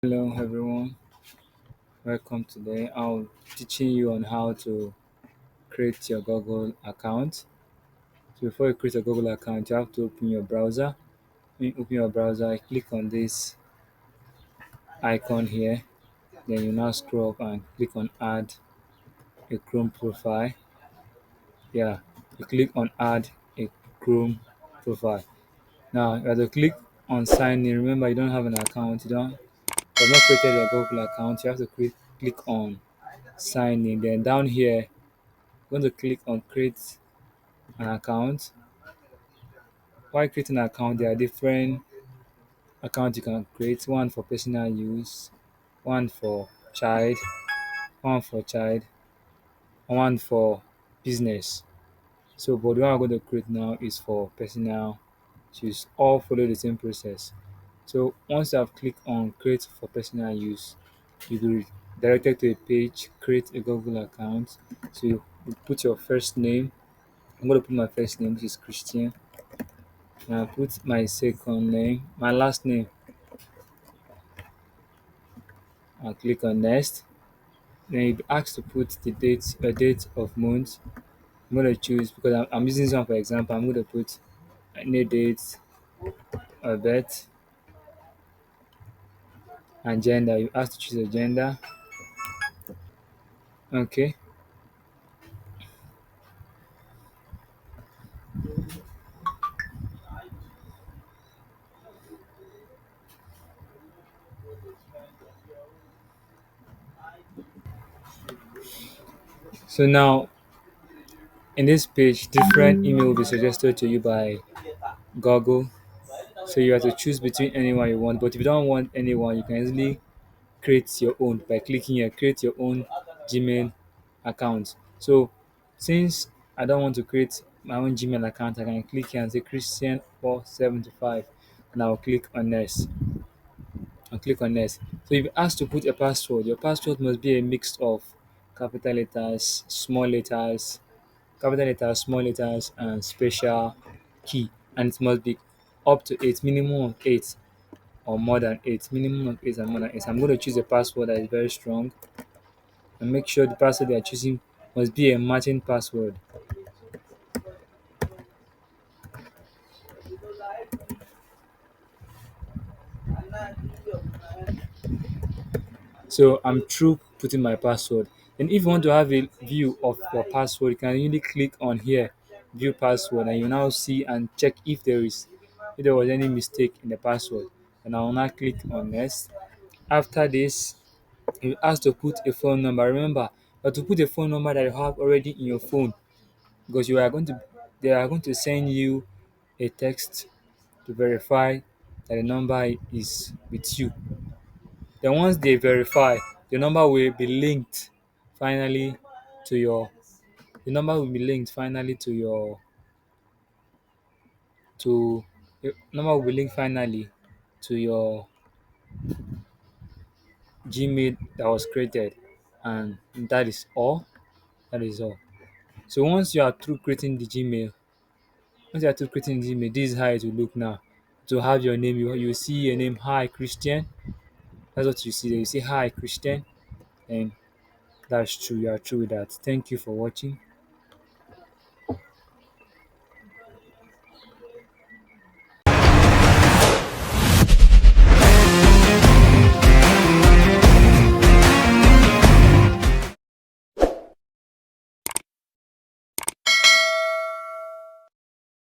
Hello everyone, welcome today. I'll teaching you on how to create your Google account. So before you create a Google account, you have to open your browser. When you open your browser, click on this icon here. Then you now scroll up and click on add a Chrome profile. Yeah, you click on add a Chrome profile. Now you have to click on sign in. Remember, you don't have an account. You have not created your Google account. You have to click on sign in. Then down here going to click on create an account. While creating an account, there are different accounts you can create. One for personal use, one for child, one for child, and one for business. So, but the one I'm going to create now is for personal use. All follow the same process. So, once you have clicked on create for personal use, you will be directed to a page, create a Google account. So, you put your first name. I'm going to put my first name, which is Christian. I put my second name, my last name. I click on next. Then you be asked to put the date, a date of month. I'm gonna choose because I'm using this one for example. I'm gonna put any date of birth and gender. You ask to choose a gender. Okay. So now in this page, different email will be suggested to you by Google. So you have to choose between anyone you want. But if you don't want anyone, you can easily create your own by clicking here, create your own Gmail account. So since I don't want to create my own Gmail account, I can click here and say Christian475 and I'll click on next. I'll click on next. So if you ask to put a password, your password must be a mix of capital letters, capital letters, small letters, and special key. And it must be up to eight, minimum of eight or more than eight, minimum of eight and more than eight. I'm going to choose a password that is very strong and make sure the password they are choosing must be a matching password. So I'm through putting my password. And if you want to have a view of your password, you can really click on here, view password, and you now see and check if there was any mistake in the password. And I will now click on next. After this, you ask to put a phone number. Remember, you have to put a phone number that you have already in your phone because they are going to send you a text to verify that the number is with you. Then once they verify, the number will be linked finally to your the number will be linked finally to the number will be linked finally to your Gmail that was created, and that is all. That is all. So once you are through creating the Gmail, this is how it will look now. To have your name, you see your name, hi Christian. That's what you see there. You say hi Christian, and that's true. You are true with that. Thank you for watching.